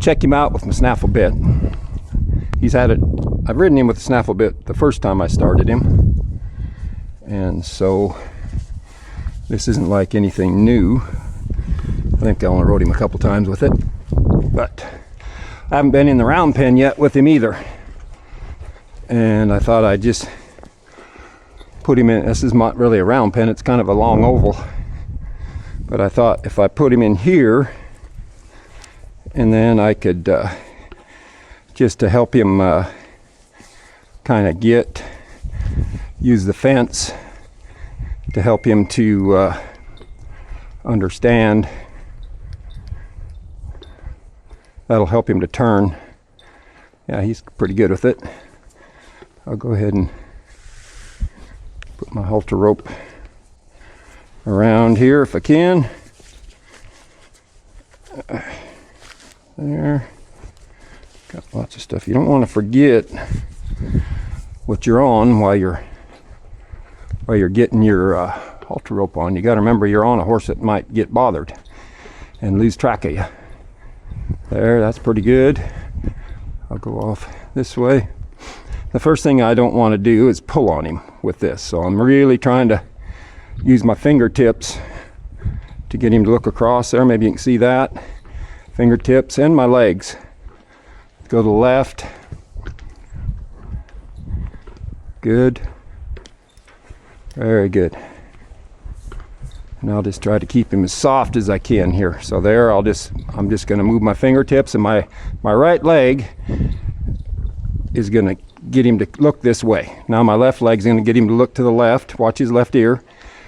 check him out with my snaffle bit. He's had it, I've ridden him with the snaffle bit the first time I started him, and so this isn't like anything new. I think I only rode him a couple times with it, but I haven't been in the round pen yet with him either. And I thought I'd just put him in. This is not really a round pen, it's kind of a long oval, but I thought if I put him in here, and then I could just to help him kind of use the fence to help him to understand. That'll help him to turn. Yeah, he's pretty good with it. I'll go ahead and put my halter rope around here if I can. There. Got lots of stuff. You don't want to forget what you're on while you're getting your halter rope on. You got to remember you're on a horse that might get bothered and lose track of you. There, that's pretty good. I'll go off this way. The first thing I don't want to do is pull on him with this, so I'm really trying to use my fingertips to get him to look across there. Maybe you can see that. Fingertips and my legs. Go to the left. Good. Very good. And I'll just try to keep him as soft as I can here. So there, I'm just going to move my fingertips, and my right leg is going to get him to look this way. Now my left leg's going to get him to look to the left. Watch his left ear.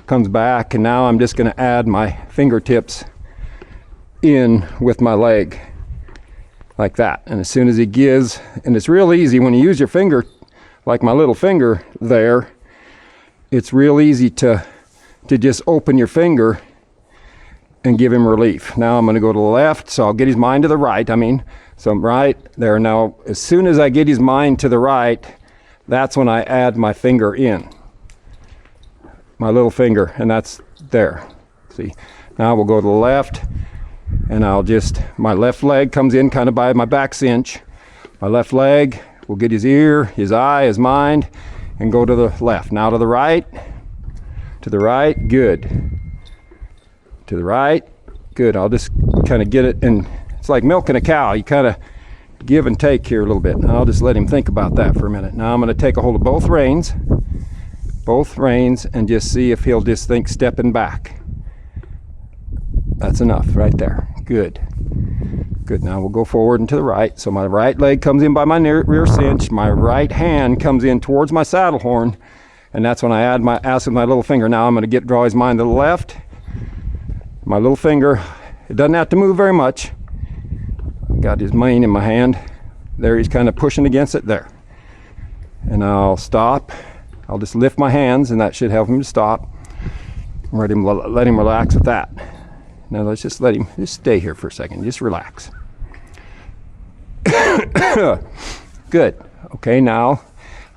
Comes back, and now I'm just going to add my fingertips in with my leg like that. And as soon as he gives, and it's real easy when you use your finger, like my little finger there, it's real easy to just open your finger and give him relief. Now I'm going to go to the left, so I'll get his mind to the right. So I'm right there. Now as soon as I get his mind to the right, that's when I add my finger in, my little finger, and that's there. See, now we'll go to the left, and my left leg comes in kind of by my back cinch. My left leg will get his ear, his eye, his mind, and go to the left. Now to the right, good. To the right, good. I'll just kind of get it, and it's like milking a cow. You kind of give and take here a little bit. And I'll just let him think about that for a minute. Now I'm going to take a hold of both reins, and just see if he'll just think stepping back. That's enough right there. Good. Good. Now we'll go forward and to the right. So my right leg comes in by my rear cinch. My right hand comes in towards my saddle horn, and that's when I add my ass with my little finger. Now I'm going to draw his mind to the left. My little finger, it doesn't have to move very much. I've got his mane in my hand. There, he's kind of pushing against it there. And I'll stop. I'll just lift my hands, and that should help him to stop. Let him relax with that. Now let's just let him just stay here for a second. Just relax. Good. Okay, now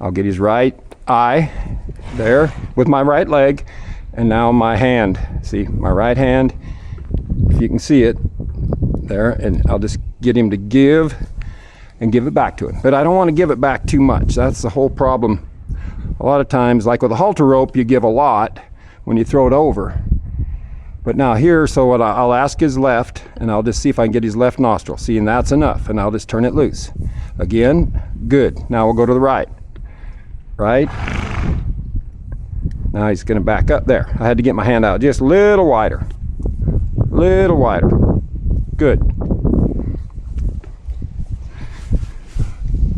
I'll get his right eye there with my right leg, and now my hand. See, my right hand, if you can see it there, and I'll just get him to give it back to him. But I don't want to give it back too much. That's the whole problem. A lot of times, like with a halter rope, you give a lot when you throw it over. But now here, so what I'll ask his left, and I'll just see if I can get his left nostril. See, and that's enough, and I'll just turn it loose. Again, good. Now we'll go to the right. Right. Now he's going to back up there. I had to get my hand out just a little wider. Little wider. Good.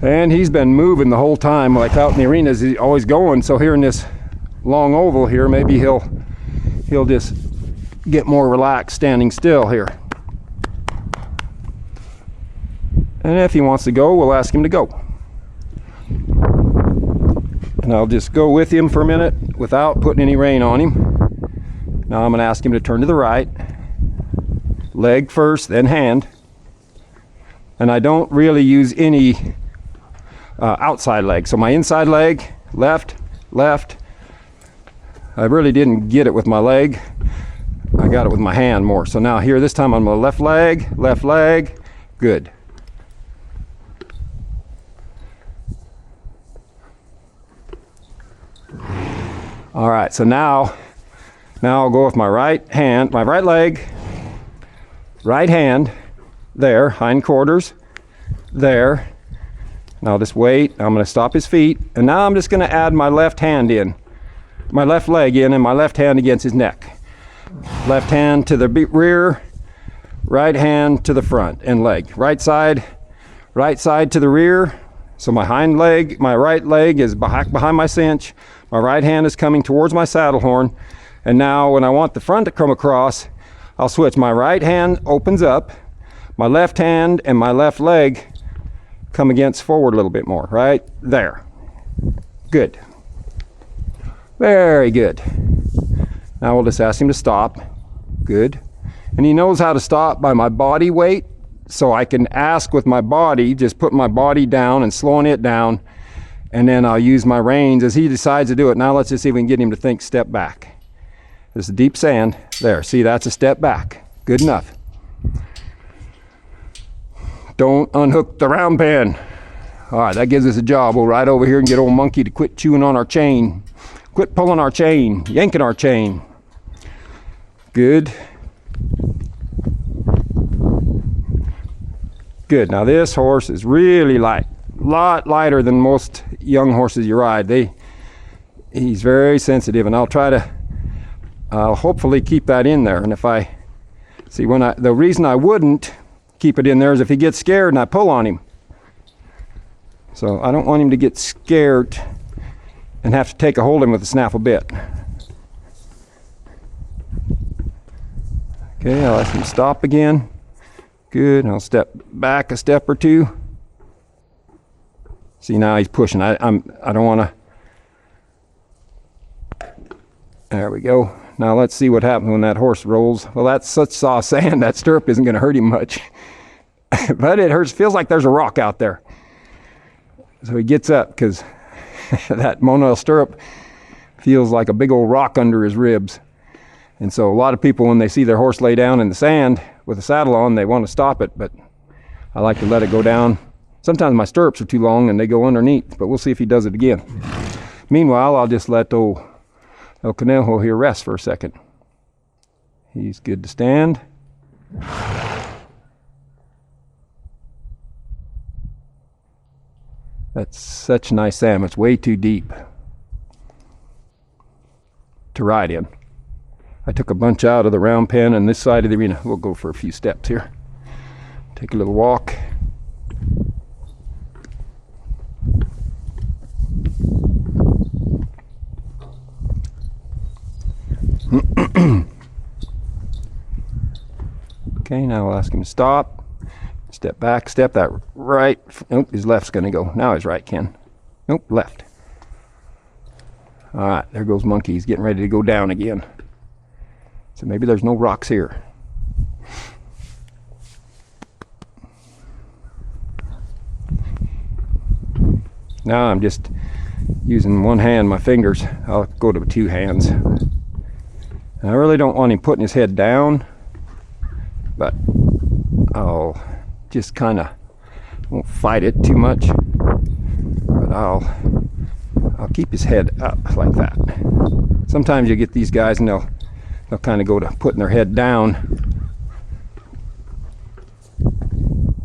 And he's been moving the whole time, like out in the arenas, he's always going. So here in this long oval here, maybe he'll just get more relaxed standing still here. And if he wants to go, we'll ask him to go. And I'll just go with him for a minute without putting any rein on him. Now I'm going to ask him to turn to the right. Leg first, then hand. And I don't really use any outside leg. So my inside leg, left, left. I really didn't get it with my leg. I got it with my hand more. So now here, this time on my left leg, good. All right, so now I'll go with my right hand, my right leg, right hand, there, hindquarters, there. Now I'll just wait. I'm going to stop his feet, and now I'm just going to add my left hand in, my left leg in, and my left hand against his neck. Left hand to the rear, right hand to the front and leg. Right side to the rear. So my hind leg, my right leg is behind my cinch. My right hand is coming towards my saddle horn. And now when I want the front to come across, I'll switch. My right hand opens up. My left hand and my left leg come against forward a little bit more, right there. Good. Very good. Now we'll just ask him to stop. Good. And he knows how to stop by my body weight, so I can ask with my body, just put my body down and slowing it down, and then I'll use my reins as he decides to do it. Now let's just see if we can get him to think step back. This is deep sand. There, see, that's a step back. Good enough. Don't unhook the round pen. All right, that gives us a job. We'll ride over here and get old Monkey to quit chewing on our chain. Quit pulling our chain, yanking our chain. Good. Good. Now this horse is really light. A lot lighter than most young horses you ride. He's very sensitive, and I'll hopefully keep that in there. And if I see the reason I wouldn't keep it in there is if he gets scared and I pull on him. So I don't want him to get scared and have to take a hold of him with a snaffle bit. Okay, I'll ask him to stop again. Good, and I'll step back a step or two. See, now he's pushing. I don't want to. There we go. Now let's see what happens when that horse rolls. Well, that's such soft sand, that stirrup isn't going to hurt him much. But it hurts, feels like there's a rock out there. So he gets up because that monoil stirrup feels like a big old rock under his ribs. And so a lot of people, when they see their horse lay down in the sand with a saddle on, they want to stop it, but I like to let it go down. Sometimes my stirrups are too long and they go underneath, but we'll see if he does it again. Meanwhile, I'll just let old El Conejo here rest for a second. He's good to stand. That's such nice sand. It's way too deep to ride in. I took a bunch out of the round pen and this side of the arena. We'll go for a few steps here. Take a little walk. Okay, now we'll ask him to stop. Step back, step that right. Nope, his left's gonna go. Now his right can. Nope, left. All right, there goes Monkey. He's getting ready to go down again. So maybe there's no rocks here. Now I'm just using one hand, my fingers. I'll go to two hands. And I really don't want him putting his head down, but I'll just kind of won't fight it too much. But I'll keep his head up like that. Sometimes you get these guys and they'll kind of go to putting their head down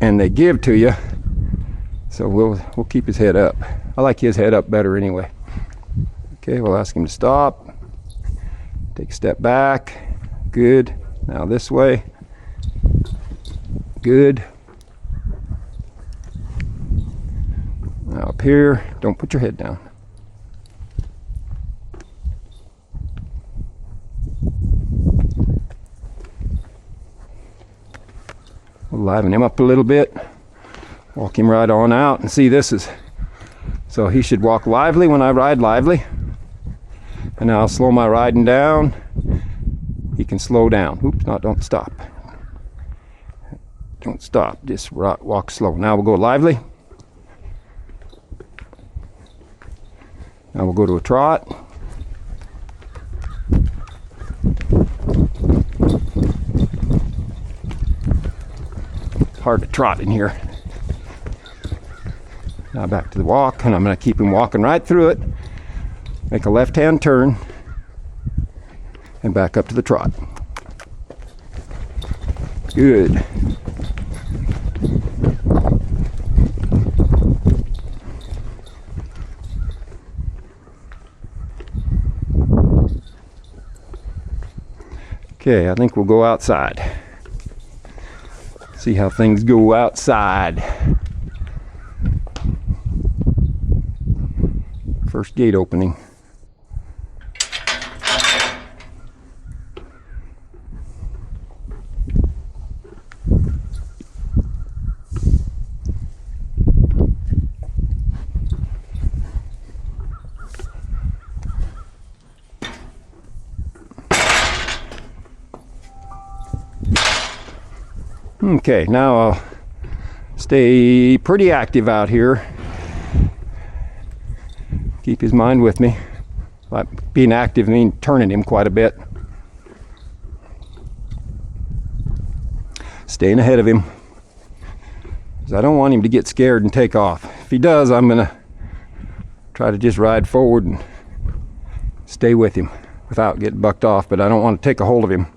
and they give to you. So we'll keep his head up. I like his head up better anyway. Okay, we'll ask him to stop. Take a step back. Good. Now this way. Good. Now up here. Don't put your head down. We'll liven him up a little bit. Walk him right on out and see this is, so he should walk lively when I ride lively. And I'll slow my riding down. He can slow down. Oops, no, don't stop. Don't stop, just walk slow. Now we'll go lively. Now we'll go to a trot. Hard to trot in here. Now back to the walk, and I'm going to keep him walking right through it. Make a left-hand turn. and back up to the trot. Good. Okay, I think we'll go outside. See how things go outside. First gate opening. Okay, now I'll stay pretty active out here. Keep his mind with me. By being active, I mean turning him quite a bit. Staying ahead of him, because I don't want him to get scared and take off. If he does, I'm gonna try to just ride forward and stay with him without getting bucked off, but I don't want to take a hold of him.